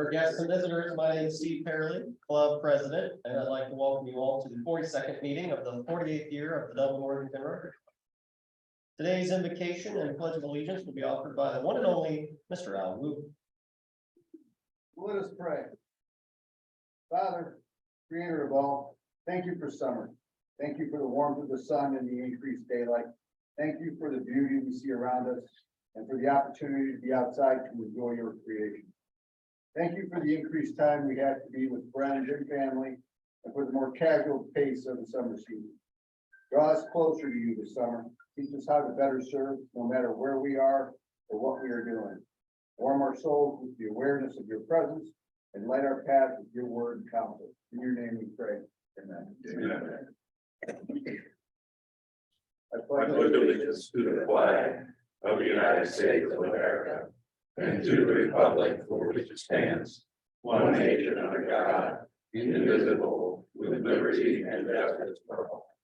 For guests and visitors, my name is Steve Fairley, Club President, and I'd like to welcome you all to the 42nd meeting of the 48th year of the Dublin Worthington Rotary. Today's invocation and pledge of allegiance will be offered by the one and only Mr. Al Wu. Let us pray. Father, creator of all, thank you for summer. Thank you for the warmth of the sun and the increased daylight. Thank you for the beauty we see around us and for the opportunity to be outside to enjoy your creation. Thank you for the increased time we have to be with friends and family and for the more casual pace of the summer season. Draw us closer to you this summer. Teach us how to better serve no matter where we are or what we are doing. Warm our souls with the awareness of your presence and light our path with your word and counsel. In your name we pray. Amen. Amen. I pledge allegiance to the flag of the United States of America and to the republic for which it stands, one nation under God, indivisible, with liberty and justice for all.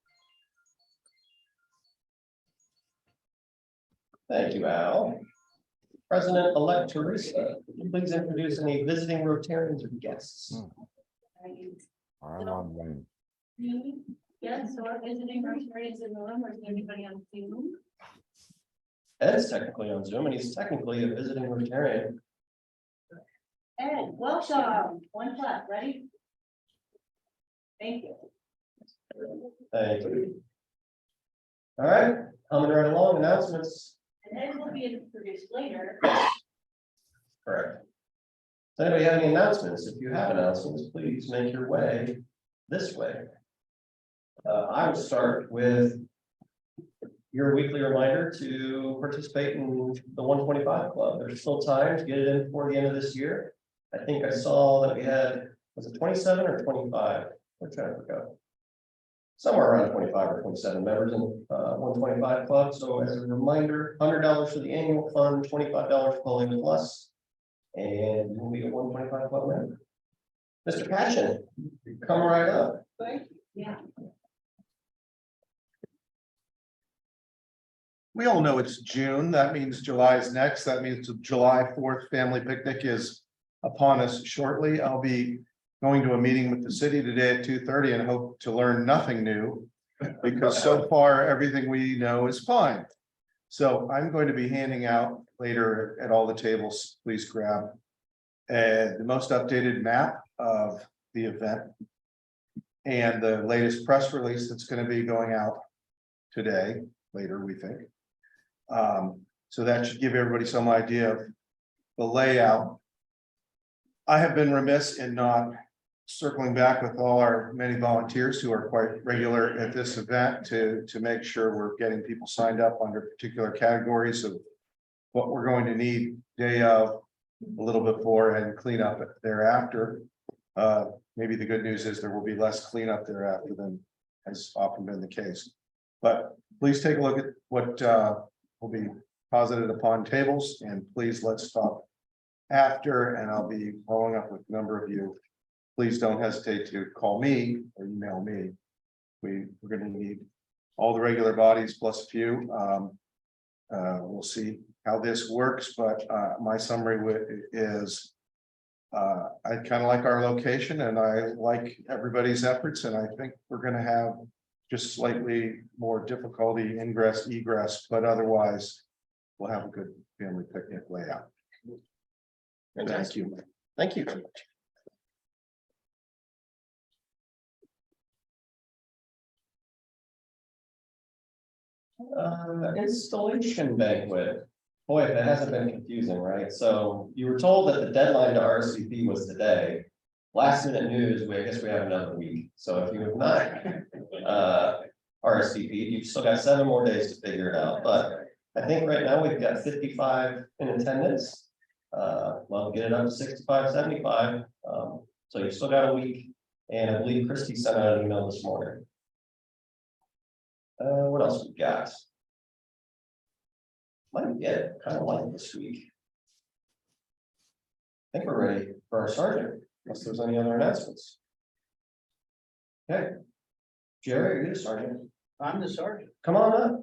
Thank you, Al. President-elect Teresa, please introduce any visiting Rotarians or guests. I'm on one. Yes, so our visiting Rotarians in the room, or is there anybody on Zoom? Ed's technically on Zoom, and he's technically a visiting Rotarian. Ed, welcome. One clap, ready? Thank you. Thank you. All right, coming right along, announcements. And Ed will be introduced later. Correct. Does anybody have any announcements? If you have announcements, please make your way this way. I will start with your weekly reminder to participate in the 125 Club. There's still time to get it in before the end of this year. I think I saw that we had, was it 27 or 25? We're trying to forget. Somewhere around 25 or 27 members in 125 Club. So as a reminder, $100 for the annual fund, $25 Polling Plus, and you will be a 125 Club member. Mr. Passion, come right up. Thank you. Yeah. We all know it's June. That means July is next. That means the July 4th family picnic is upon us shortly. I'll be going to a meeting with the city today at 2:30 and hope to learn nothing new because so far everything we know is fine. So I'm going to be handing out later at all the tables. Please grab the most updated map of the event and the latest press release that's going to be going out today, later, we think. So that should give everybody some idea of the layout. I have been remiss in not circling back with all our many volunteers who are quite regular at this event to make sure we're getting people signed up under particular categories of what we're going to need day of, a little before, and clean up thereafter. Maybe the good news is there will be less cleanup thereafter than has often been the case. But please take a look at what will be posited upon tables, and please let's talk after, and I'll be following up with a number of you. Please don't hesitate to call me or email me. We're going to need all the regular bodies plus a few. We'll see how this works, but my summary is I kind of like our location and I like everybody's efforts, and I think we're going to have just slightly more difficulty ingress, egress, but otherwise we'll have a good family picnic layout. Thank you. Thank you. Installation banquet. Boy, if it hasn't been confusing, right? So you were told that the deadline to RSVP was today. Last minute news, I guess we have another week. So if you have not RSVP, you've still got 7 more days to figure it out. But I think right now we've got 55 in attendance. Well, get it up to 65, 75. So you've still got a week. And I believe Christy sent out an email this morning. What else we got? Might get kind of light this week. I think we're ready for our sergeant, unless there's any other announcements. Okay. Jerry, are you the sergeant? I'm the sergeant. Come on up.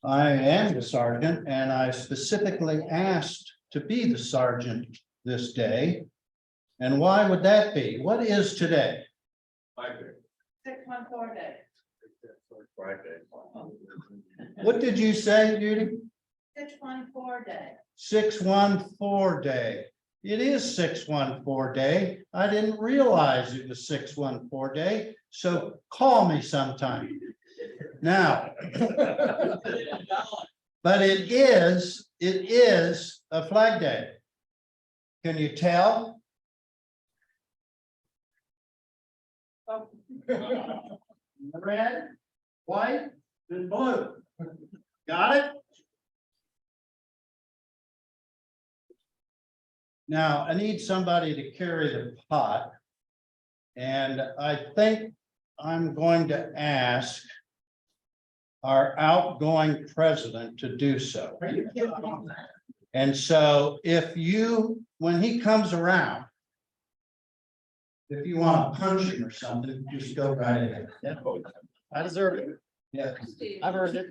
I am the sergeant, and I specifically asked to be the sergeant this day. And why would that be? What is today? 614 day. What did you say, Judy? 614 day. 614 day. It is 614 day. I didn't realize it was 614 day, so call me sometime. Now. But it is a flag day. Can you tell? Red, white, and blue. Got it? Now, I need somebody to carry the pot. And I think I'm going to ask our outgoing president to do so. And so if you, when he comes around, if you want to punch him or something, just go right ahead. I deserve it. Yeah. I've earned it.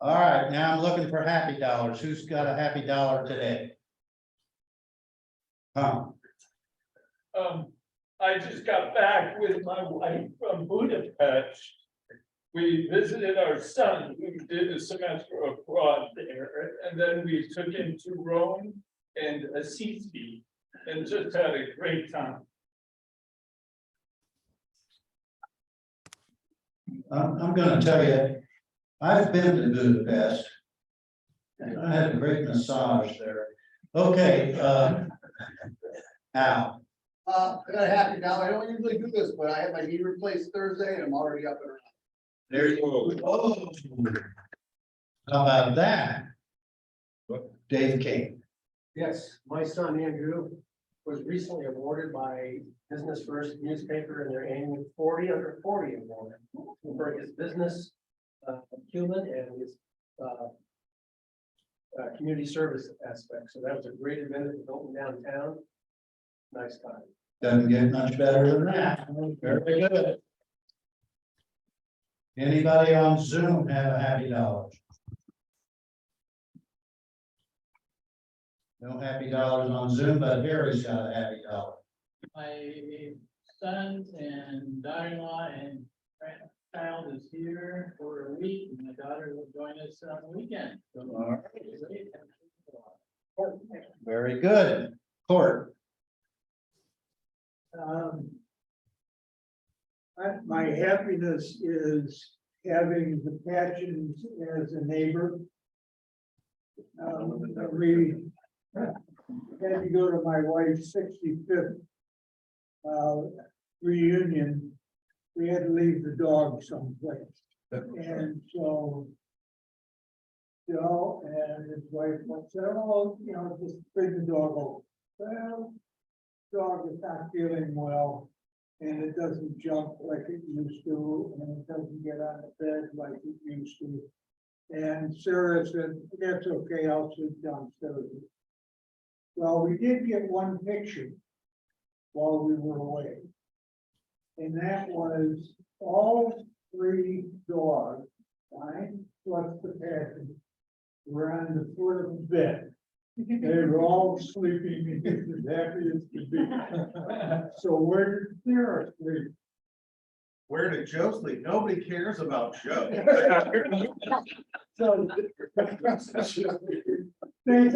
All right, now I'm looking for happy dollars. Who's got a happy dollar today? I just got back with my wife from Budapest. We visited our son who did a semester abroad there, and then we took him to Rome and Assisi and just had a great time. I'm gonna tell you, I've been to Budapest. And I had a great massage there. Okay, Al. I got a happy dollar. I don't usually do this, but I had my knee replaced Thursday and I'm already up and around. There you go. Oh. How about that? Dave King. Yes, my son Andrew was recently awarded by Business First newspaper in their annual 40 under 40 award for his business acumen and his community service aspect. So that was a great event at the Hilton downtown. Nice time. Doesn't get much better than that. Very good. Anybody on Zoom have a happy dollar? No happy dollars on Zoom, but Harry's got a happy dollar. My sons and daughter-in-law and grandchild is here for a week, and my daughter will join us on the weekend. So, All right. Very good. Court. My happiness is having the Patchins as a neighbor. We had to go to my wife's 65th reunion. We had to leave the dog someplace. And so Joe and his wife said, oh, you know, just bring the dog over. Well, dog is not feeling well. And it doesn't jump like it used to, and it doesn't get on the bed like it used to. And Sarah said, that's okay, I'll sit downstairs. Well, we did get one picture while we were away. And that was all three dogs, right, plus the Patchins, were on the foot of the bed. They were all sleeping as happy as could be. So where did Sarah sleep? Where did Joe sleep? Nobody cares about Joe. So. Very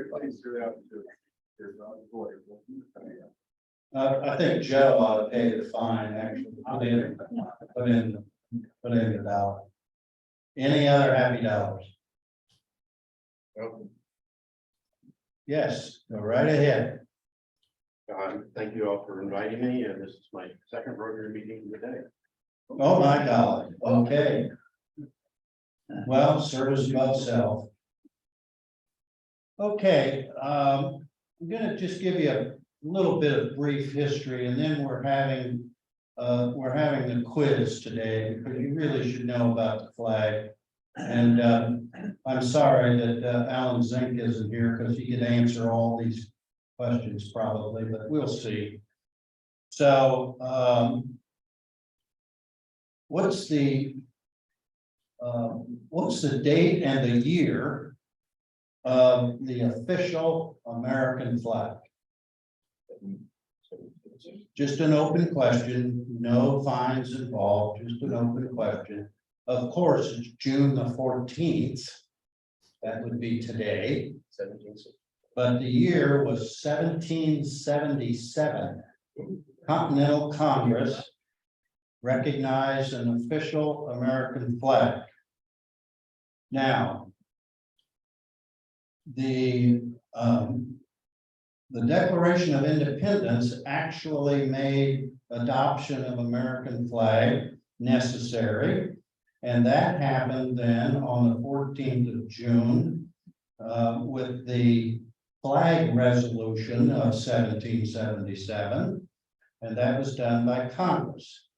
pleased to have I think Joe ought to pay the fine, actually. Put in the dollar. Any other happy dollars? Yes, go right ahead. Thank you all for inviting me, and this is my second Rotary meeting today. Oh, my God. Okay. Well, service above self. Okay, I'm gonna just give you a little bit of brief history, and then we're having the quiz today, because you really should know about the flag. And I'm sorry that Alan Zink isn't here, because he could answer all these questions probably, but we'll see. So what's the date and the year of the official American flag? Just an open question, no fines involved, just an open question. Of course, it's June the 14th. That would be today. 17. But the year was 1777. Continental Congress recognized an official American flag. Now, the Declaration of Independence actually made adoption of American flag necessary. And that happened then on the 14th of June with the flag resolution of 1777. And that was done by Congress.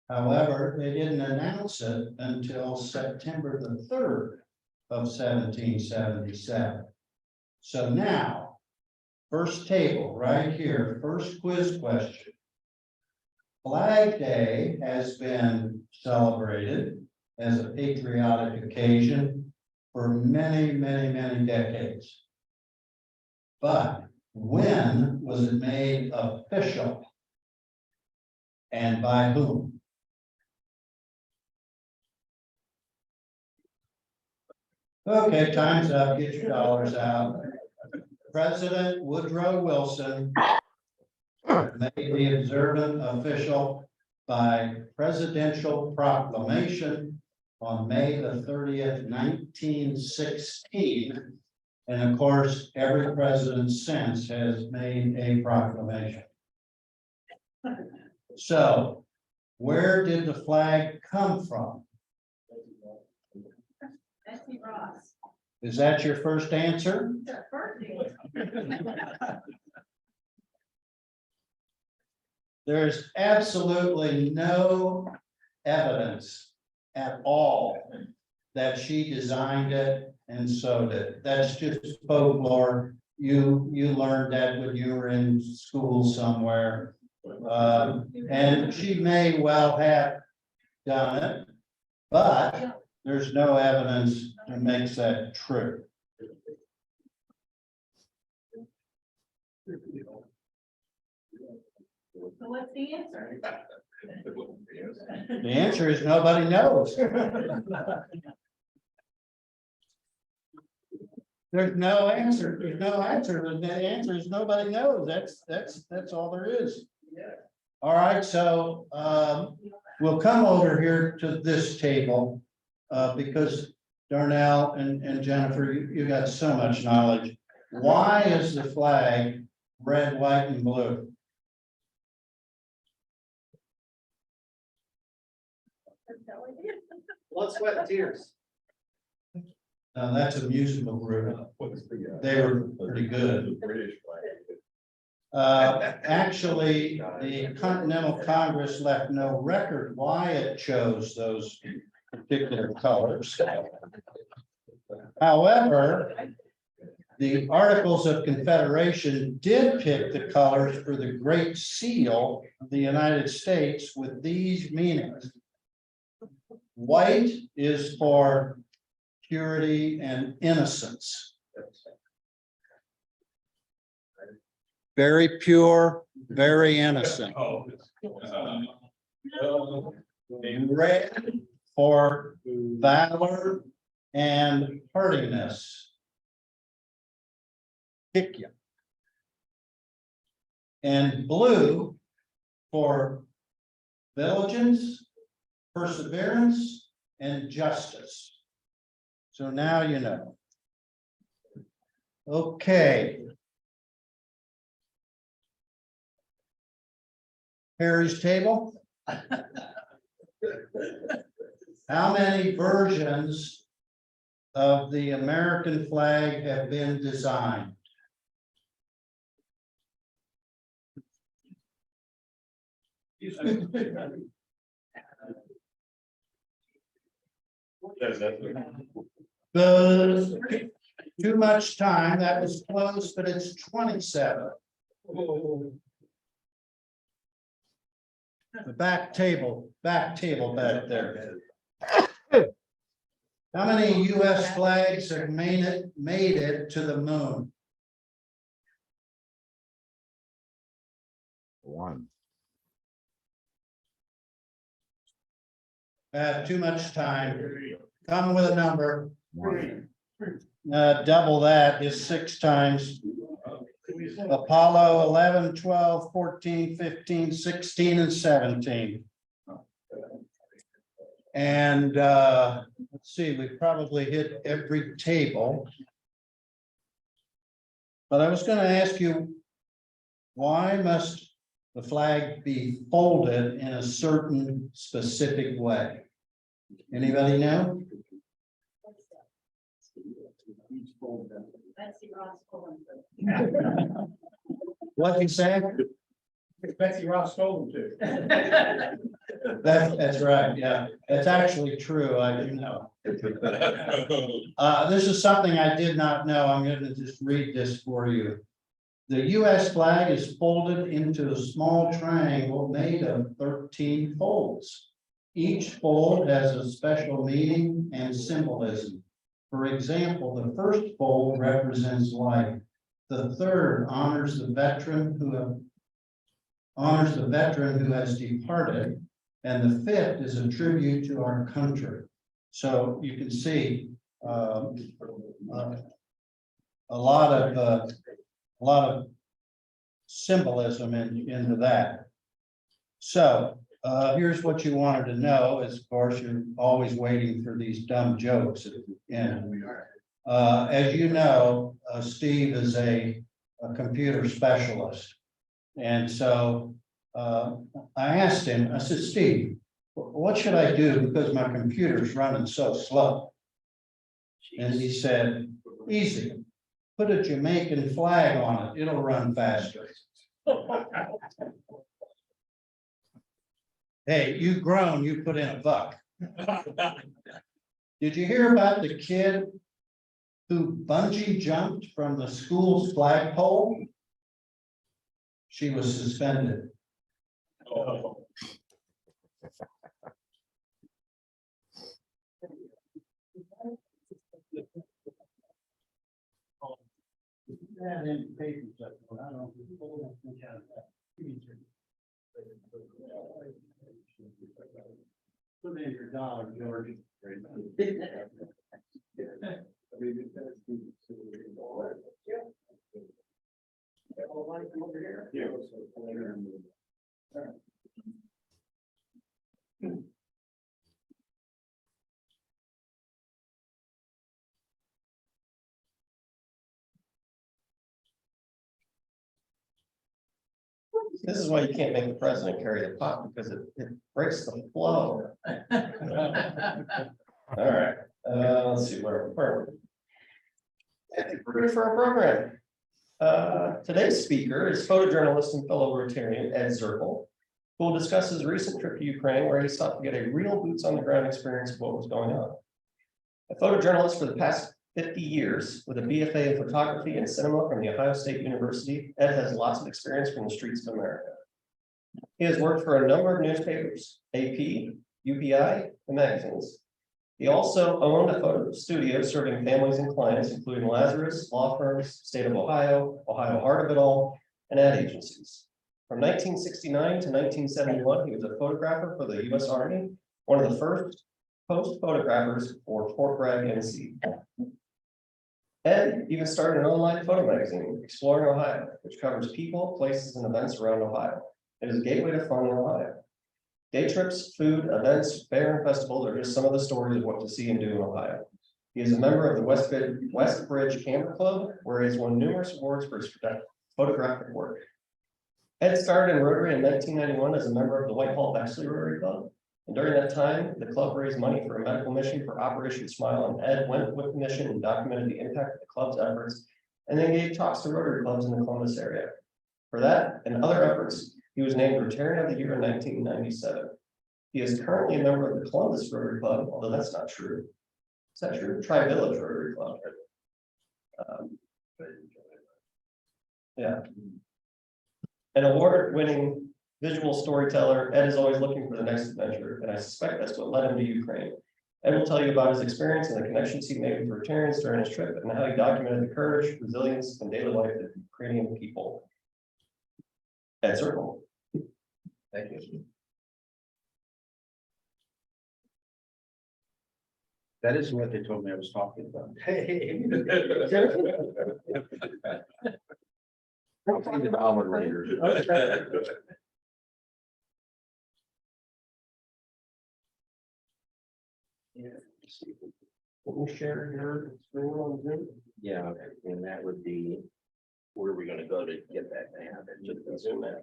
However, they didn't announce it until September the 3rd of 1777. So now, first table right here, first quiz question. Flag Day has been celebrated as a patriotic occasion for many, many, many decades. But when was it made official? And by whom? Okay, time's up. Get your dollars out. President Woodrow Wilson made the observant official by presidential proclamation on May the 30th, 1916. And of course, every president since has made a proclamation. So, where did the flag come from? Betsy Ross. Is that your first answer? The first thing. There's absolutely no evidence at all that she designed it and sewed it. That's just folklore. You learned that when you were in school somewhere. And she may well have done it, but there's no evidence that makes that true. So what's the answer? The answer is nobody knows. There's no answer. There's no answer. The answer is nobody knows. That's all there is. All right, so we'll come over here to this table because Darnell and Jennifer, you got so much knowledge. Why is the flag red, white, and blue? Blood, sweat, and tears. Now, that's a musical group. They were pretty good. Actually, the Continental Congress left no record why it chose those particular colors. However, the Articles of Confederation did pick the colors for the Great Seal of the United States with these meanings. White is for purity and innocence. Very pure, very innocent. Red for valor and hardiness. Kick you. And blue for diligence, perseverance, and justice. So now you know. Okay. Harry's table. How many versions of the American flag have been designed? Too much time. That was close, but it's 27. The back table back there. How many US flags have made it to the moon? One. Too much time. Come with a number. One. Double that is 6 times. Apollo 11, 12, 14, 15, 16, and 17. And let's see, we probably hit every table. But I was going to ask you, why must the flag be folded in a certain specific way? Anybody know? Betsy Ross Cohen. What you say? Betsy Ross told him to. That's right, yeah, that's actually true, I do know. This is something I did not know, I'm going to just read this for you. The US flag is folded into a small triangle made of 13 folds. Each fold has a special meaning and symbolism. For example, the first fold represents life. The third honors the veteran who has departed. And the fifth is a tribute to our country. So you can see a lot of symbolism into that. So here's what you wanted to know is, of course, you're always waiting for these dumb jokes at the end. As you know, Steve is a computer specialist. And so I asked him, I said, Steve, what should I do because my computer's running so slow? And he said, easy, put a Jamaican flag on it, it'll run faster. Hey, you've grown, you put in a buck. Did you hear about the kid who bungee jumped from the school's flagpole? She was suspended. Put in your dollar, George. This is why you can't make the president carry the pot, because it breaks the flow. All right, let's see where we're. I think we're ready for our program. Today's speaker is photojournalist and fellow Rotarian Ed Zirkle, who will discuss his recent trip to Ukraine, where he sought to get a real boots on the ground experience of what was going on. A photojournalist for the past 50 years with a BFA in photography and cinema from the Ohio State University, Ed has lots of experience from the streets of America. He has worked for a number of newspapers, AP, UPI, and magazines. He also owned a photo studio serving families and clients, including Lazarus, law firms, state of Ohio, Ohio Heart of It All, and ad agencies. From 1969 to 1971, he was a photographer for the U.S. Army, one of the first post photographers for Fort Bragg, NC. Ed even started an online photo magazine, Exploring Ohio, which covers people, places, and events around Ohio. It is a gateway to fun in Ohio. Day trips, food, events, fair, and festivals are just some of the stories of what to see and do in Ohio. He is a member of the West Bridge Camera Club, where he has won numerous awards for his photographic work. Ed started in Rotary in 1991 as a member of the Whitehall Bachelor Rotary Club. And during that time, the club raised money for a medical mission for Operation Smile, and Ed went with the mission and documented the impact of the club's efforts, and then gave talks to Rotary clubs in the Columbus area. For that and other efforts, he was named Rotarian of the Year in 1997. He is currently a member of the Columbus Rotary Club, although that's not true. Is that true? Tri-Village Rotary Club. Yeah. An award-winning visual storyteller. Ed is always looking for the next adventure, and I suspect that's what led him to Ukraine. Ed will tell you about his experience and the connections he made with Rotarians during his trip and how he documented the courage, resilience, and daily life of the Ukrainian people. Ed Circle. Thank you. That is what they told me I was talking about. I'll find it out later. Can you share your screen on Zoom? Yeah, and that would be, where are we gonna go to get that now? Just Zoom in.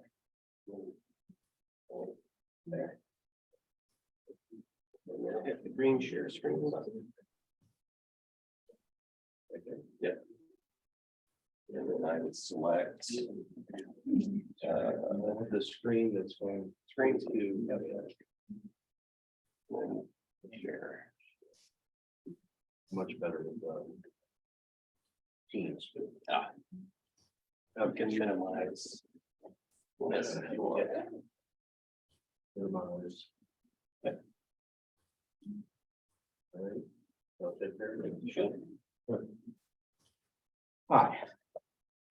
There. And then hit the green share screen button. Okay, yeah. And then I would select. The screen that's going, screen two. And share. Much better with the Teams. I can minimize. This if you want. Minimize. All right. I'll take care of it. Hi.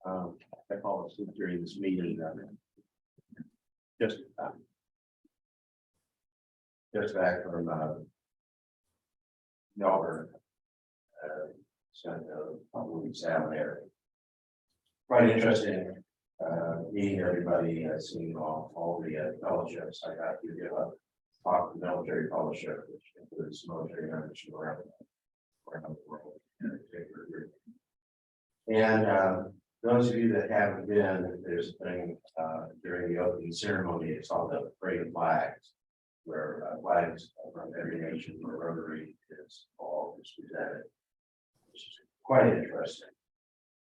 I call it during this meeting. Just back from Melbourne. Spent a couple weeks down there. Quite interesting, meeting everybody, seeing all the fellowships. I got to give a talk to the military fellowship, which includes military members from around the world. And those of you that haven't been, there's a thing during the opening ceremony, it's called the Parade of Flags, where flags from every nation where Rotary is all presented, which is quite interesting.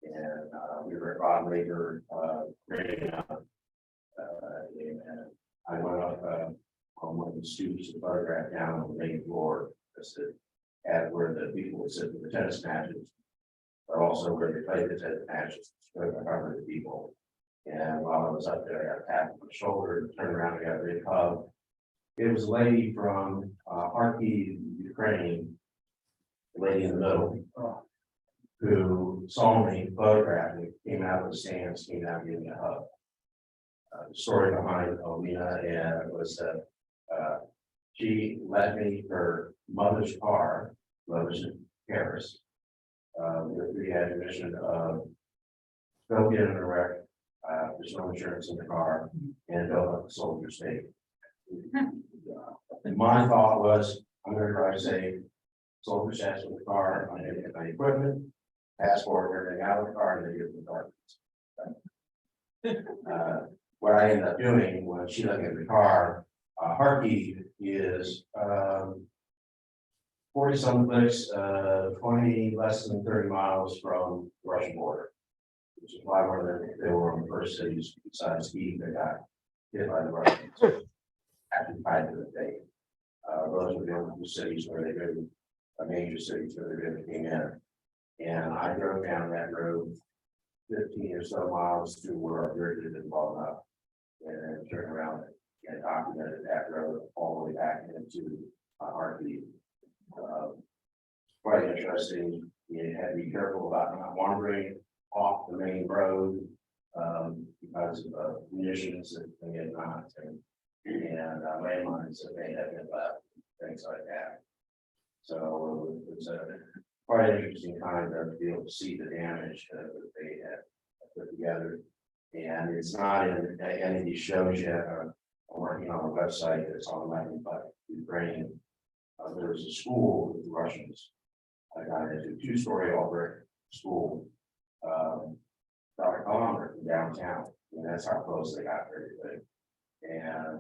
And we were at Rod Laker, and I went up on one of the students to photograph down on the main floor, just to add where the people would sit for the tennis matches, but also where they played the tennis matches, to cover the people. And while I was up there, I got a tap on the shoulder, turned around, and got a big hug. It was a lady from Kharkiv, Ukraine, the lady in the middle, who saw me photograph me, came out of the stands, came out giving me a hug. The story behind Alina and was that she lent me her mother's car, mother's in Paris, with the admission of go get in a wreck, there's no insurance in the car, and build up the soldier state. And my thought was, I'm gonna drive safe, soldier stats in the car, I'm gonna get my equipment, passport, everything out of the car, and then give them the car. What I ended up doing when she let me in the car, Kharkiv is 40 some clicks, 20 less than 30 miles from the Russian border, which is why they were on the first cities besides Kyiv that got hit by the Russians after the fight of the day. Those were the only two cities where they really, major cities where they really came in. And I drove down that road 15 or so miles to where our bridge had been blown up, and then turned around and documented that road all the way back into Kharkiv. Quite interesting. You had to be careful about not wandering off the main road because of munitions that they had not, and landmines that may have been left, things like that. So it was a quite interesting time to be able to see the damage that they had put together. And it's not in any of these shows yet. I'm working on a website that's on Latin but Ukraine. There was a school with the Russians. I got into a 2-story all brick school, about a kilometer from downtown, and that's how close they got to everything. And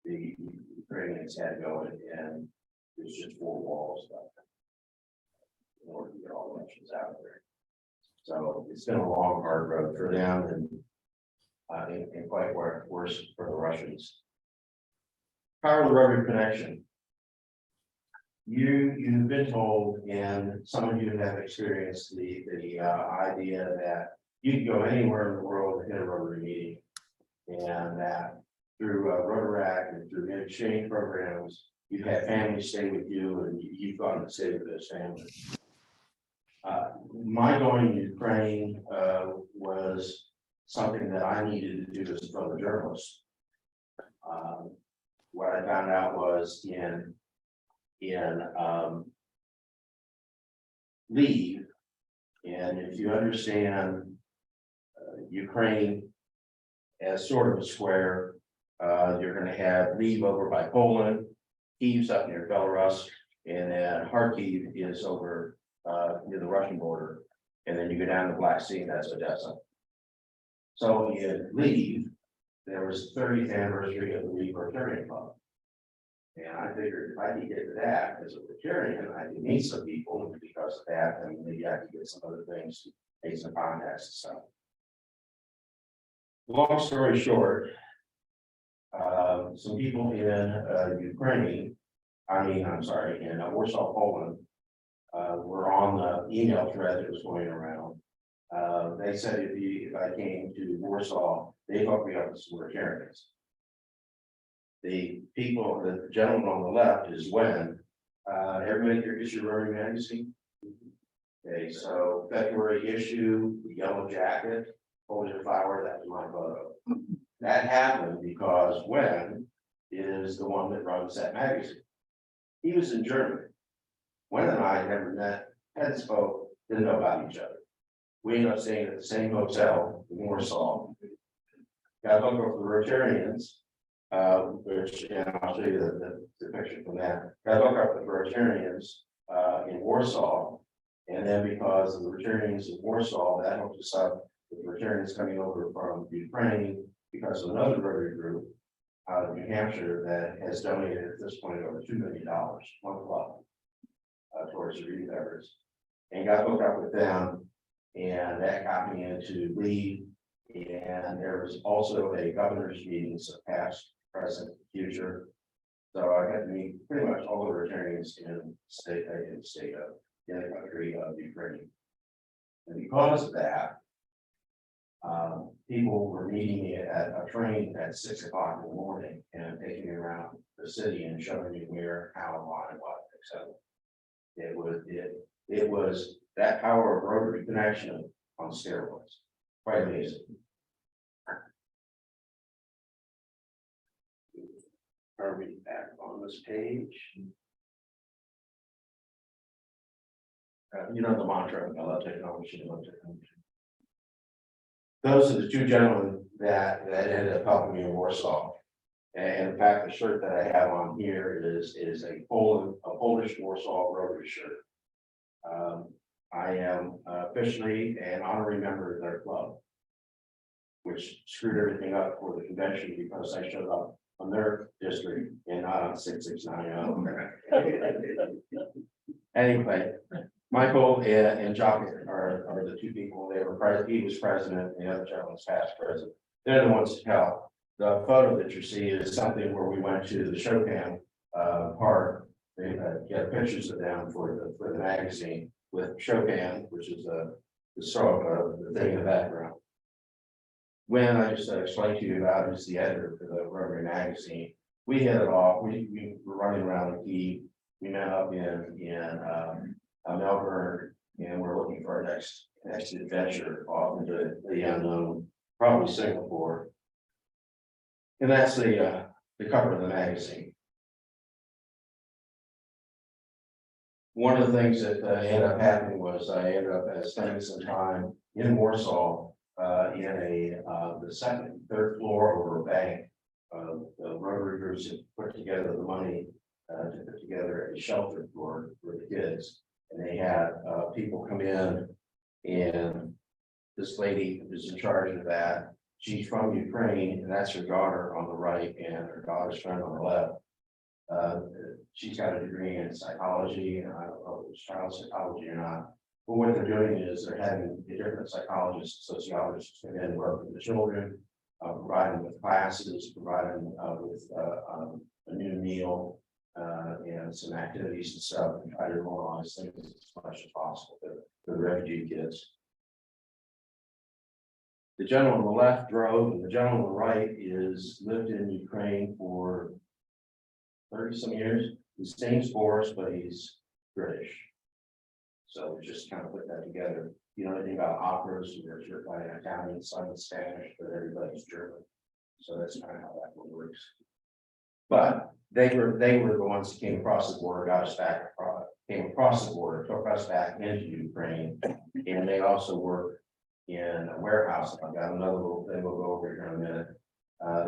the Ukrainians had to go in, and it was just 4 walls in order to get all the Russians out of there. So it's been a long, hard road for them, and quite worse for the Russians. Power of the Rotary connection. You've been told, and some of you have experienced the idea that you can go anywhere in the world and hit a Rotary meeting, and that through Rotary and through the exchange programs, you've had families stay with you and you've gone to stay with those families. My going to Ukraine was something that I needed to do as a photojournalist. What I found out was in leave, and if you understand Ukraine as sort of a square, you're going to have leave over by Poland, Kiev's up near Belarus, and then Kharkiv is over near the Russian border, and then you go down the Black Sea, and that's Odessa. So in leave, there was the 30th anniversary of the League Rotarian Club. And I figured if I could get to that as a Rotarian, I could meet some people, and because of that, and maybe I could get some other things, make some contacts and stuff. Long story short, some people in Ukraine, in Warsaw, Poland, were on the email thread that was going around. They said if I came to Warsaw, they hooked me up with some Rotarians. The gentleman on the left is when, everybody here gets your Rotary magazine. Okay, so February issue, the yellow jacket, holding a flower, that was my photo. That happened because Wen is the one that runs that magazine. He was in Germany. Wen and I never met, hadn't spoke, didn't know about each other. We ended up staying at the same hotel in Warsaw. Got hooked up with the Rotarians, which, and I'll show you the picture from that. Got hooked up with the Rotarians in Warsaw. And then because of the Rotarians in Warsaw, that hooked us up with Rotarians coming over from Ukraine because of another Rotary group out of New Hampshire that has donated at this point over $2 million, one club, towards the relief efforts, and got hooked up with them, and that got me into lead. And there was also a governor's meeting, so past, present, future. So I got to meet pretty much all the Rotarians in the country of Ukraine. And because of that, people were meeting me at a train at 6 o'clock in the morning and taking me around the city and showing me where, how, why, and what, etc. It was that power of Rotary connection on steroids. Quite amazing. Are we back on this page? You know the mantra, I love technology, I love technology. Those are the two gentlemen that ended up helping me in Warsaw. And in fact, the shirt that I have on here is a Polish Warsaw Rotary shirt. I am officially an honorary member of their club, which screwed everything up for the convention because I showed up on their district and not on 6690. Anyway, Michael and Jock are the two people. They were he was president, and the other gentleman's past president. They're the ones to help. The photo that you see is something where we went to the Chopin park. They get pictures of them for the magazine with Chopin, which is the thing in the background. When I just explained to you about is the editor for the Rotary magazine. We hit it off. We were running around the key. We met up in Melbourne, and we're looking for our next adventure off into the unknown, probably Singapore. And that's the cover of the magazine. One of the things that ended up happening was I ended up spending some time in Warsaw in the third floor over a bank. The Rotary groups had put together the money to put together a shelter for the kids. And they had people come in, and this lady who's in charge of that, she's from Ukraine, and that's her daughter on the right and her daughter's friend on the left. She's got a degree in psychology, and I don't know if it's child psychology or not. But what they're doing is they're having the different psychologists, sociologists come in and work with the children, providing with classes, providing with a new meal. And some activities and stuff, and try to normalize things as much as possible for the refugee kids. The gentleman on the left drove, and the gentleman on the right is lived in Ukraine for 30 some years. He sings for us, but he's British. So we just kind of put that together. You know anything about operas, there's your by an Italian, some in Spanish, but everybody's German. So that's kind of how that one works. But they were the ones that came across the border, got us back, came across the border, took us back into Ukraine. And they also work in a warehouse. I've got another little thing we'll go over here in a minute.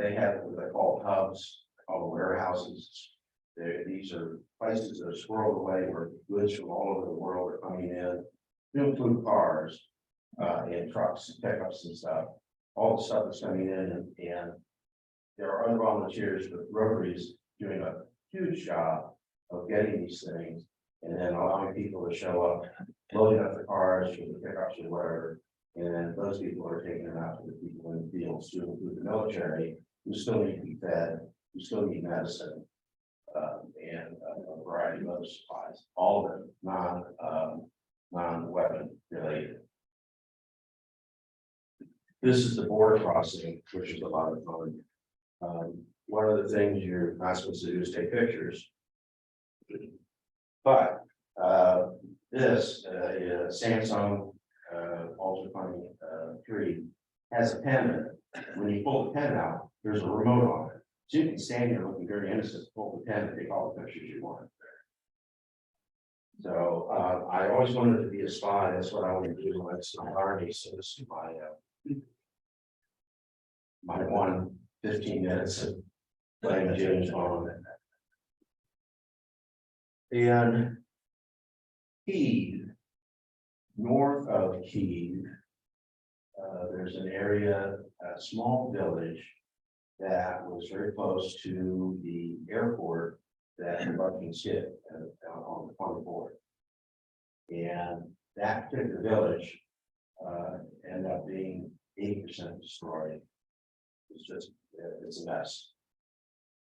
They have what they call hubs, called warehouses. These are places that are squirreled away where goods from all over the world are coming in, to include cars, and trucks, and pickups and stuff. All the stuff that's coming in, and there are other volunteers, but Rotary is doing a huge job of getting these things and then allowing people to show up, loading up the cars for the pickups or whatever. And then those people are taking them out to the people in the fields, to include the military, who still need to be fed, who still need medicine. And a variety of other supplies, all of them non-weapon related. This is the border crossing, which is a lot of fun. One of the things you're not supposed to do is take pictures. But this Samsung Ultra Funny 3 has a pen in it. When you pull the pen out, there's a remote on it. So you can stand here looking very innocent, pull the pen and take all the pictures you want. So I always wanted to be a spy. That's what I wanted to do when I was in the Army. So this is my 15 minutes of playing James Bond. And Kyiv, north of Kyiv, there's an area, a small village that was very close to the airport that the Russians hit on the border. And that particular village ended up being 80% destroyed. It's a mess.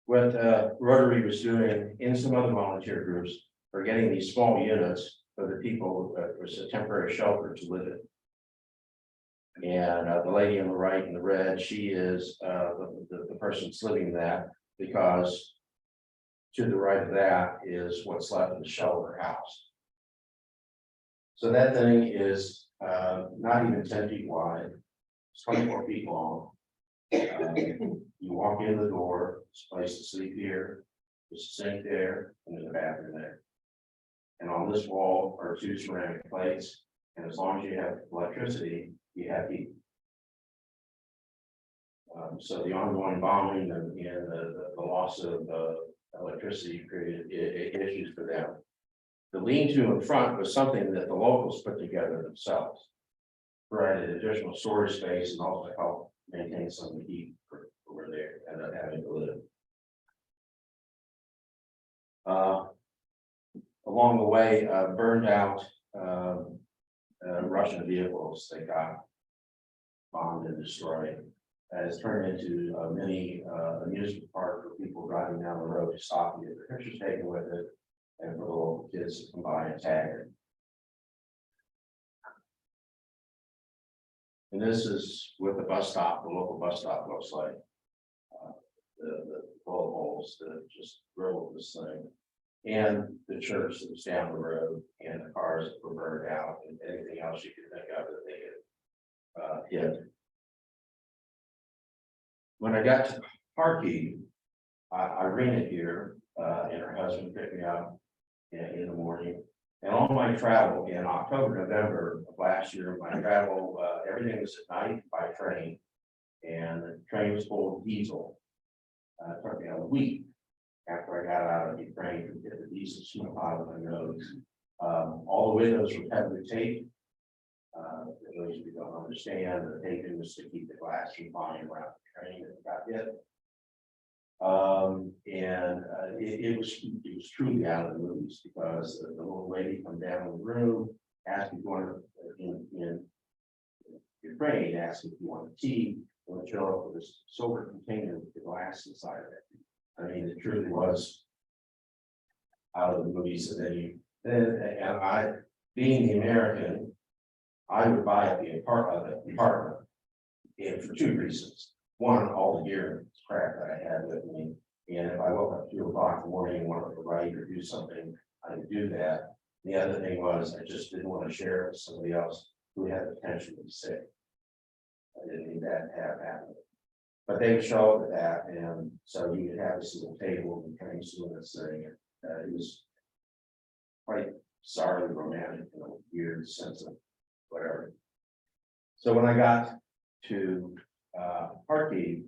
What Rotary was doing in some other volunteer groups are getting these small units for the people, for a temporary shelter to live in. And the lady on the right in the red, she is the person that's living in that, because to the right of that is what's left of the shell of her house. So that thing is not even 10 feet wide, it's 24 feet long. You walk in the door, there's a place to sleep here, there's a sink there, and there's a bathroom there. And on this wall are 2 ceramic plates, and as long as you have electricity, you have heat. So the ongoing bombing and the loss of electricity created issues for them. The lean-to in front was something that the locals put together themselves, provided additional storage space and also helped maintain some of the heat over there and not having to live. Along the way, burned out Russian vehicles they got bombed and destroyed. That has turned into a mini amusement park for people driving down the road to stop and get their pictures taken with it, and for the local kids to come by and tag it. And this is what the bus stop, the local bus stop looks like. The bullet holes that just riddled this thing. And the church that was down the road, and the cars that were burned out, and anything else you could think of that they had hit. When I got to Kharkiv, Irina here, and her husband picked me up in the morning. And on my travel in October, November of last year, my travel, everything was at night by train, and the train was full of diesel. It took me a week after I got out of Ukraine to get the diesel smoke out of my nose. All the windows were heavily taped. For those of you who don't understand, the taping was to keep the glass from flying around the train that got hit. It was truly out of the movies, because the little lady come down in the room, asked if you wanted in Ukraine, asked if you wanted tea, and would show up with this silver container with the glass inside of it. I mean, it truly was out of the movies. And I, being the American, I would buy at the apartment and for two reasons. One, all the gear crap that I had with me, and if I woke up at 2 o'clock in the morning and wanted to write or do something, I could do that. The other thing was, I just didn't want to share it with somebody else who had the potential to be sick. I didn't need that to have happen. But they would show up with that, and so you could have this little table and kind of doing this thing. It was quite sorry romantic in a weird sense of whatever. So when I got to Harkey,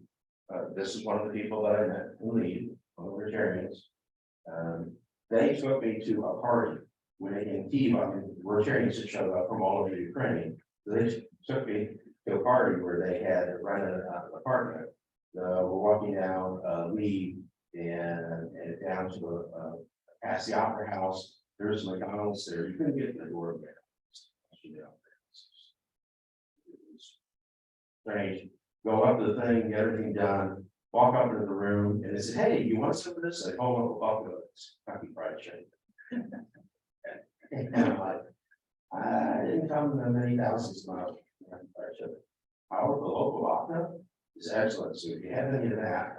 this is one of the people that I met in Lead, one of the Rotarians. They took me to a party when in Kiev, I mean, Rotarians had showed up from all over Ukraine. They took me to a party where they had rented an apartment. We're walking down Lead and down to past the Opera House. There's McDonald's there. You couldn't get to the door there. Strange. Go up to the thing, get everything done, walk up into the room, and they said, "Hey, you want some of this?" I called up a buffalo, it's Kentucky Fried Chicken. And I'm like, I didn't come to many thousands of miles. Our local opera is excellent, so if you have any of that.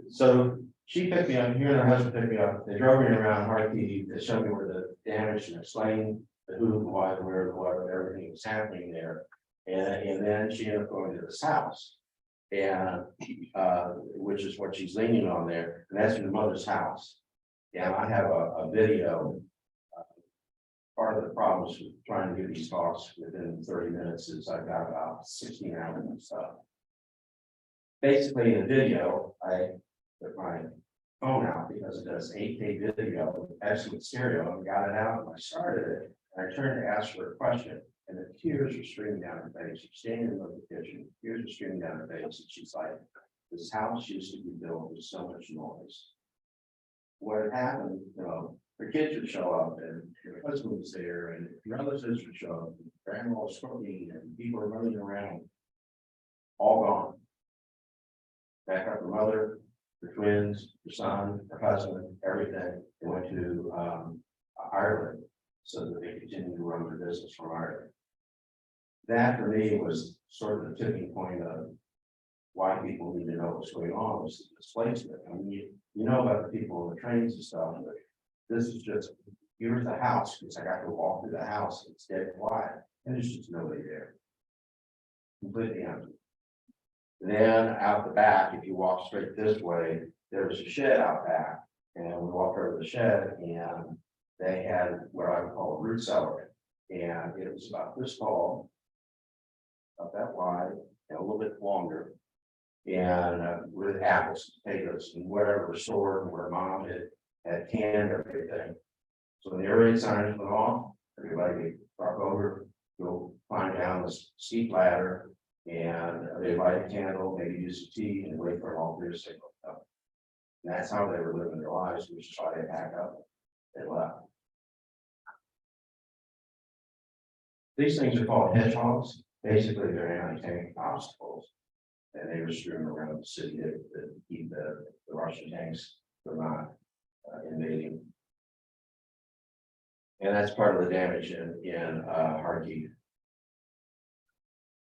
So she picked me up, here and her husband picked me up, they drove me around Harkey, they showed me where the damage and explained the who, the why, the where, the what, everything was happening there. And then she ended up going to this house. And which is what she's leaning on there, and that's your mother's house. And I have a video. Part of the problems with trying to get these talks within 30 minutes is I've got about 16 hours of stuff. Basically, in the video, I put my phone out because it does 8K video, excellent stereo, and got it out, and I started it, and I turned to ask her a question, and the tears were streaming down her face. She's standing in the kitchen, tears are streaming down her face, and she's like, "This house used to be built with so much noise." What happened, her kids would show up, and her husband was there, and relatives would show up, and grandma was cooking, and people were running around. All gone. Back up her mother, her twins, her son, her husband, everything. They went to Ireland so that they continued to run their business from Ireland. That for me was sort of the tipping point of why people need to know what's going on, was the displacement. I mean, you know about the people on the trains and stuff, but this is just, here's the house, because I got to walk through the house, it's dead quiet, and there's just nobody there. Completely empty. Then out the back, if you walk straight this way, there's a shed out back, and we walked over the shed, and they had what I would call a root cellar, and it was about this tall, about that wide, and a little bit longer, and with apples, potatoes, and whatever was stored, and where mom had canned everything. So when the air raid signs went off, everybody would walk over, go climb down this steep ladder, and they light a candle, maybe use some tea, and wait for an all clear signal to come. And that's how they were living their lives, which is why they packed up and left. These things are called hedgehogs. Basically, they're anti-tank obstacles, and they were strewn around the city to keep the Russian tanks from not invading. And that's part of the damage in Harkey.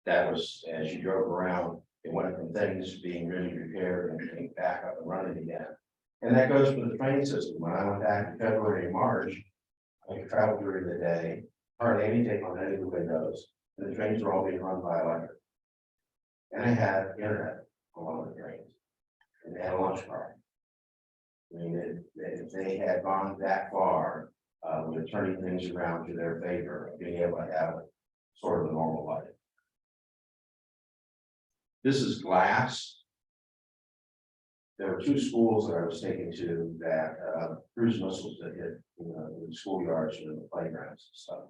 That was, as you drove around, it went from things being really repaired and getting back up and running again. And that goes for the train system. When I went back in February and March, I could travel during the day, hardly anything on any of the windows, and the trains were all being run by electric. And I had internet on one of the trains, and they had a lunch car. I mean, if they had gone that far with turning things around to their favor, being able to have sort of a normal life. This is glass. There were two schools that I was taken to that cruise missiles that hit, the schoolyards and the playgrounds and stuff.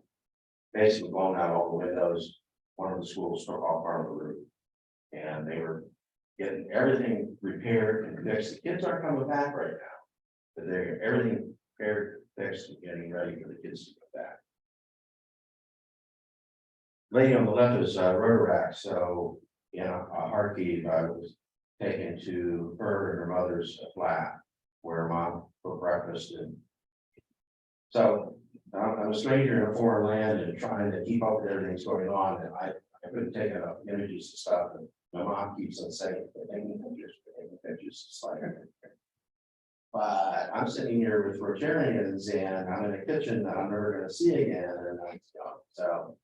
Basically blown out all the windows. One of the schools took off part of the roof, and they were getting everything repaired and fixed. The kids aren't coming back right now, but they're everything repaired, fixed, and getting ready for the kids to come back. Lady on the left is Rotary. So Harkey, I was taken to her and her mother's flat where mom cooked breakfast. And so I'm a stranger in a foreign land and trying to keep up with everything that's going on, and I couldn't take enough images and stuff, and my mom keeps on saying, taking pictures, it's like. But I'm sitting here with Rotarians and I'm in a kitchen that I'm never gonna see again, and so.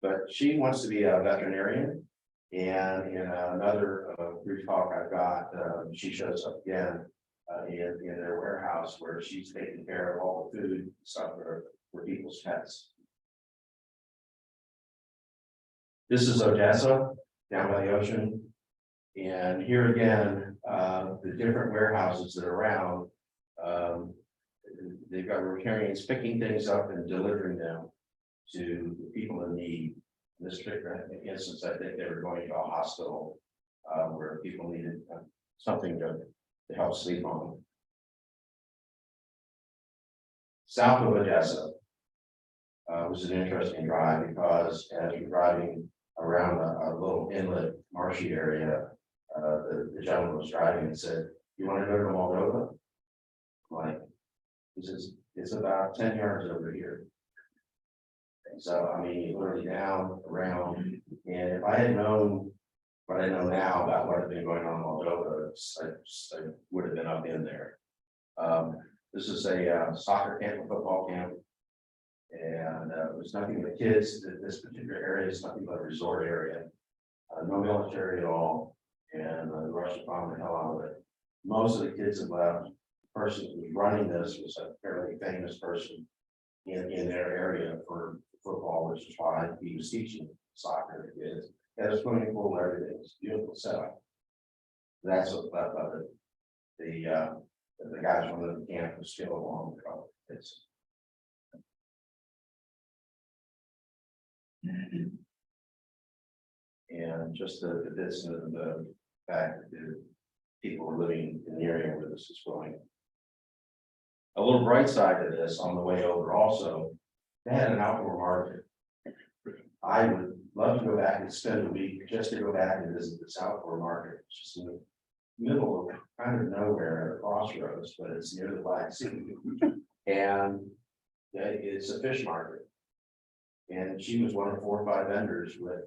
But she wants to be a veterinarian, and in another brief talk I've got, she shows up again. In their warehouse where she's taking care of all the food and stuff for people's pets. This is Odessa, down by the ocean. And here again, the different warehouses that are around, they've got Rotarians picking things up and delivering them to people in need. In this particular instance, I think they were going to a hospital where people needed something to help sleep on. South of Odessa was an interesting drive because as you're driving around a little inlet marshy area, the gentleman was driving and said, "You want to go to Moldova?" I'm like, it's about 10 yards over here. And so I mean, literally down around, and if I had known what I know now about what had been going on in Moldova, I would have been up in there. This is a soccer camp, a football camp, and it was nothing but kids. This particular area is nothing but a resort area, no military at all, and the Russians bombed the hell out of it. Most of the kids have left. The person who was running this was a fairly famous person in their area for football, which is why he was teaching soccer to kids. Had a swimming pool, everything. It's a beautiful setup. That's what left of it. The guys running the camp was still along the road. It's and just the bits of the fact that the people were living in the area where this is going. A little bright side to this on the way over also, they had an outdoor market. I would love to go back and spend a week just to go back and visit this outdoor market. It's just in the middle of kind of nowhere at a crossroads, but it's near the Black Sea. And it's a fish market. And she was one of 4 or 5 vendors with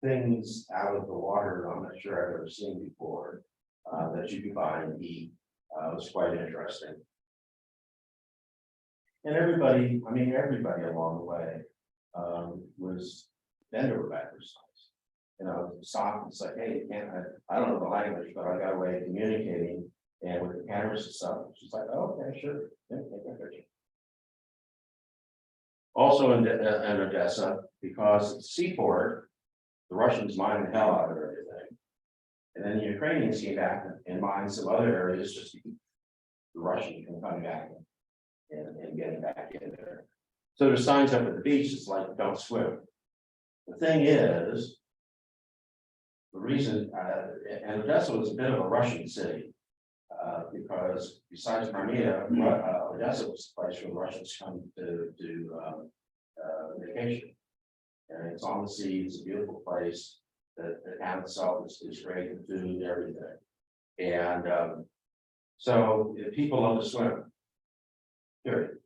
things out of the water I'm not sure I've ever seen before that you could buy and eat. It was quite interesting. And everybody, I mean, everybody along the way was bent over backwards. You know, stop and say, hey, I don't know the language, but I got a way of communicating. And with the cameras and stuff, she's like, oh, okay, sure. Yeah, take a picture. Also in Odessa, because it's a seaport, the Russians mined the hell out of everything. And then the Ukrainians came back and mined some other areas just to keep the Russians from coming back and getting back in there. So there's signs up at the beach, it's like, don't swim. The thing is, the reason, and Odessa was a bit of a Russian city, because besides Crimea, Odessa was the place where the Russians come to vacation. And it's on the sea, it's a beautiful place. The town itself is great, the food, everything. And so people love to swim. Period.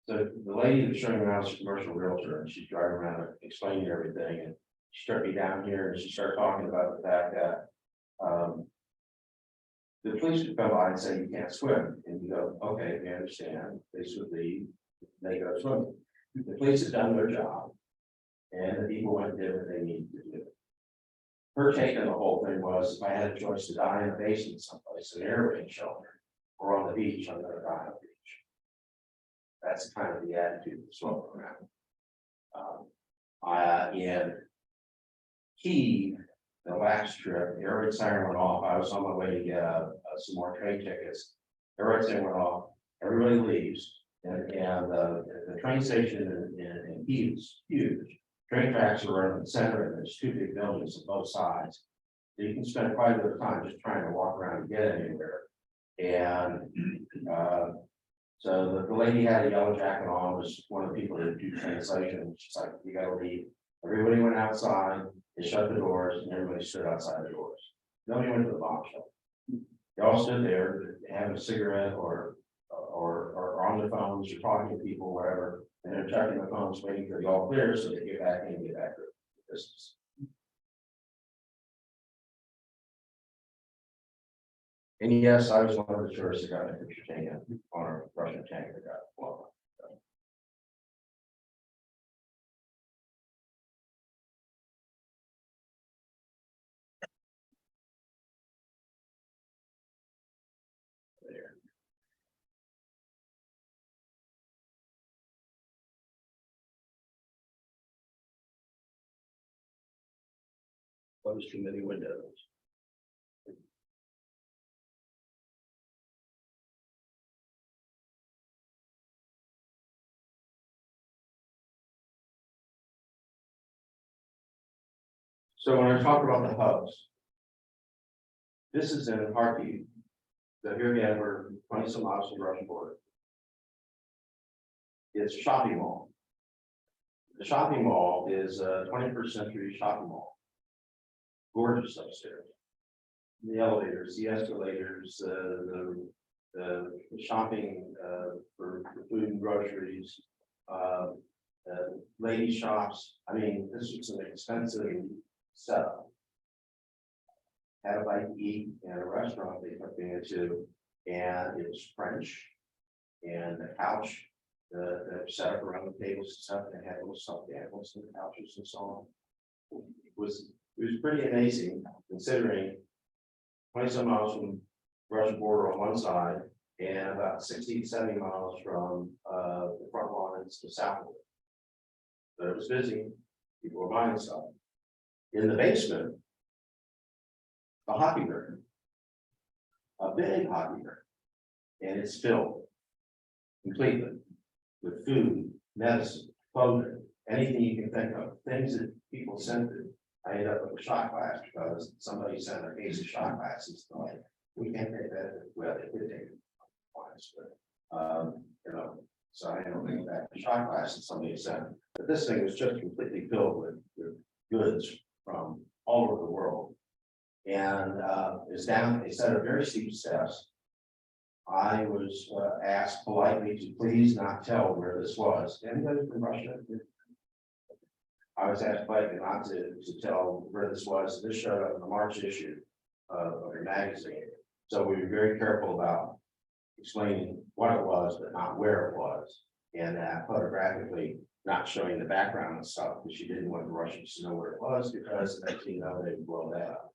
So the lady that's showing around is a commercial realtor, and she's driving around explaining everything. And she started me down here and she started talking about the fact that the police would come by and say you can't swim, and you go, okay, we understand. Police would leave, they go swimming. The police had done their job, and the people went and did what they needed to do. Her take on the whole thing was, if I had a choice to die in a basement someplace, an air raid shelter, or on the beach, I'm gonna die on the beach. That's kind of the attitude that's floating around. In Key, the last trip, the air raid siren went off. I was on my way to get some more train tickets. The air raid siren went off. Everybody leaves, and the train station in Key is huge. Train tracks are right in the center, and there's 2 big buildings on both sides. So you can spend quite a bit of time just trying to walk around and get anywhere. And so the lady had a yellow jacket on, was one of the people that do translation. She's like, you gotta leave. Everybody went outside, they shut the doors, and everybody stood outside the doors. Nobody went to the bomb shelter. They all stood there having a cigarette or or on their phones, or talking to people, whatever, and they're checking their phones, waiting for the all clear, so they get back in and get back to business. And yes, I was one of the tourists that got a picture taken on a Russian tank that got blown up. There. Close too many windows. So when I talk about the hubs, this is in Harkey. So here again, we're 20 some miles from the Russian border. It's a shopping mall. The shopping mall is a 21st century shopping mall. Gorgeous upstairs. The elevators, the escalators, the shopping for food and groceries, lady shops. I mean, this was an expensive setup. Had a bite to eat in a restaurant they took me into, and it was French. And the couch, the setup around the tables and stuff, they had little stuffed animals in the couches and so on. It was pretty amazing considering 20 some miles from Russian border on one side and about 60 to 70 miles from the front lines to south of it. But it was busy, people were buying stuff. In the basement, a hockey rink, a big hockey rink, and it's filled completely with food, medicine, clothing, anything you can think of, things that people sent it. I ended up with a shot glass because somebody sent a case of shot glasses. Like, we can't take that. Well, they did take it. But, you know, so I ended up bringing back the shot glass that somebody sent. But this thing was just completely filled with goods from all over the world. And it's down, they set up very steep steps. I was asked politely to please not tell where this was. Anybody from Russia? I was asked politely not to tell where this was. This showed up in the March issue of your magazine. So we were very careful about explaining what it was, but not where it was. And photographically not showing the background and stuff, because she didn't want the Russians to know where it was, because the next thing you know, they'd blow that up.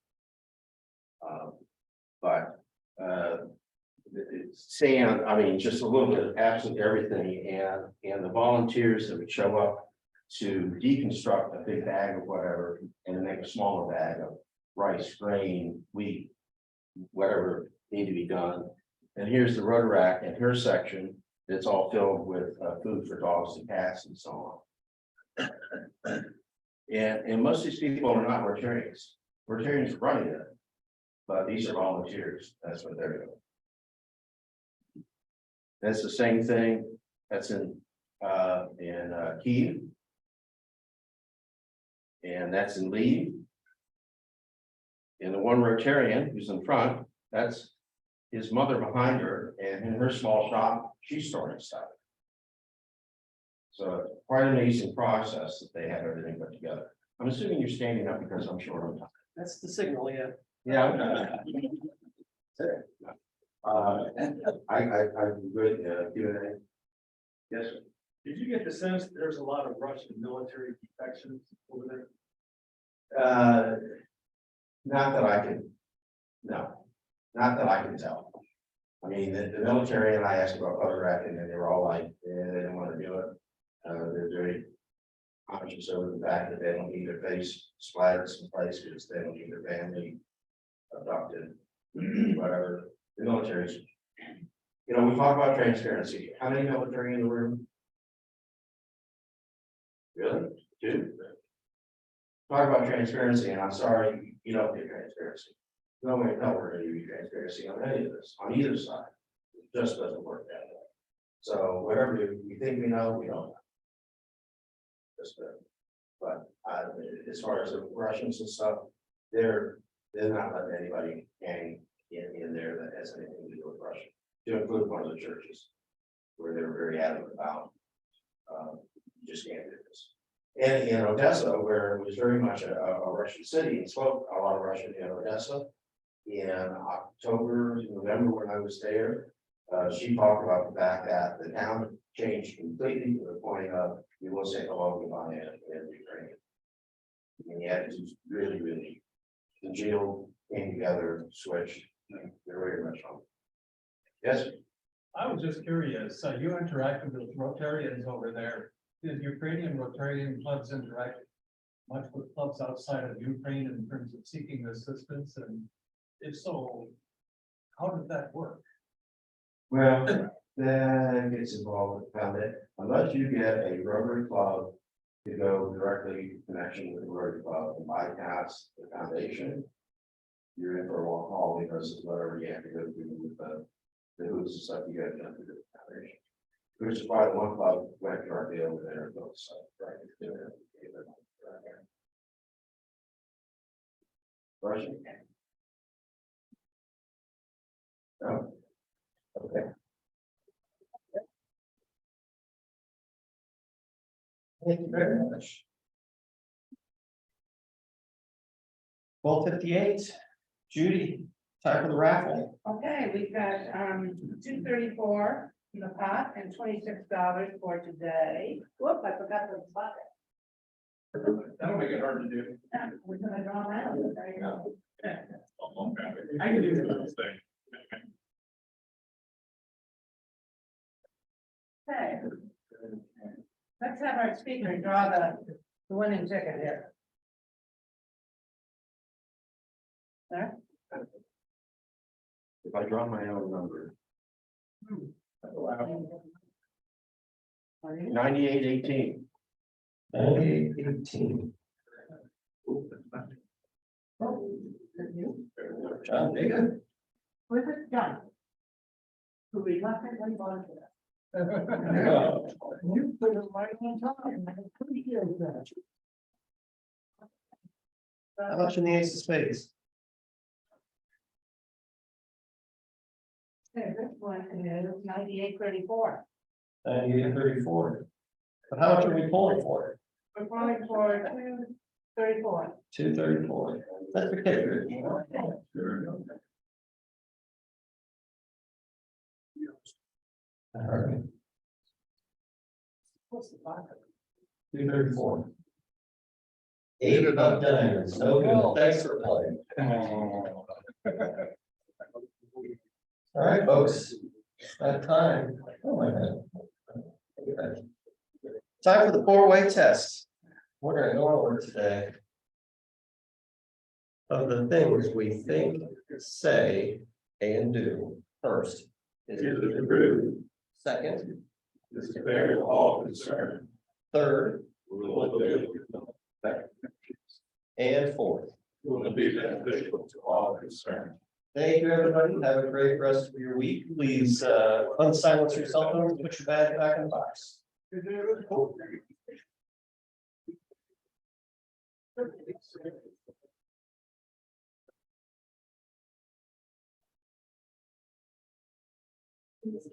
It's sand, I mean, just a little bit of absolutely everything, and the volunteers that would show up to deconstruct a big bag of whatever and then make a smaller bag of rice, grain, wheat, whatever need to be done. And here's the road rack in her section. It's all filled with food for dogs and cats and so on. And most of these people are not Rotarians. Rotarians are running it, but these are volunteers. That's what they're doing. That's the same thing. That's in Kiev. And that's in Lee. And the one Rotarian who's in front, that's his mother behind her, and in her small shop, she's storing stuff. So quite an amazing process that they have everything put together. I'm assuming you're standing up because I'm short on time. That's the signal, yeah. Yeah. I'm good, Q&A. Yes, sir. Did you get the sense that there's a lot of Russian military defections over there? Not that I can, no, not that I can tell. I mean, the military and I asked about photographing and they were all like, yeah, they didn't want to do it. They're very conscious over the fact that they don't need their face splattered someplace because they don't need their family abducted, whatever. The military's, you know, we talk about transparency. How many military in the room? Really? Two? Talk about transparency, and I'm sorry, you don't get transparency. No way to tell we're going to give you transparency on any of this, on either side. It just doesn't work that way. So whatever you think we know, we don't know. Just but as far as the Russians and stuff, they're not letting anybody hang in there that has anything to do with Russia. to include one of the churches. Where they were very adamant about, you just can't do this. And in Odessa, where it was very much a Russian city, and spoke a lot of Russian in Odessa. In October, November, when I was there, she talked about the fact that the town changed completely to the point of, you will say hello, goodbye in Ukrainian. And the attitudes really, the jail came together, switched, they're very much on. Yes, I was just curious, you interacted with Rotarians over there. Did Ukrainian Rotarian clubs interact much with clubs outside of Ukraine in terms of seeking assistance? And if so, how did that work? well, that gets involved with foundation, unless you get a Rotary club to go directly in connection with the Rotary club and bypass the foundation. You're in for a long haul because of whatever you have to go through with the hoops and stuff you got done through the foundation. Which is why the one club went directly over there and built stuff right there. Russian? No. Okay. Thank you very much. 12:58, Judy, time for the raffle. Okay, we've got, $234 in the pot and $26 for today. Whoop, I forgot the bucket. That'll make it hard to do. We're gonna draw that. There you go. I can do this thing. Okay. Let's have our speaker draw the winning ticket here. There. If I draw my own number. 9818. 9818. John, big good. Where's it done? Who reluctantly voted for that? You put it right on time. I appreciate that. How much in the ace of spades? Okay, this one is 9834. 9834. But how much are we pulling for? We're calling for 234. 234. That's okay. All right. What's the bucket? 234. 8 of diamonds. No good. Thanks for playing. All right, folks. That time. Oh my God. Okay. Time for the 4-way test. We're gonna go over today of the things we think, say, and do. First, is Is it true? second, This is fair to all concerned. third, Will do. and fourth. Will be beneficial to all concerned. Thank you, everybody. Have a great rest of your week. Please unsilence your cell phones, put your badge back in the box. Thank you.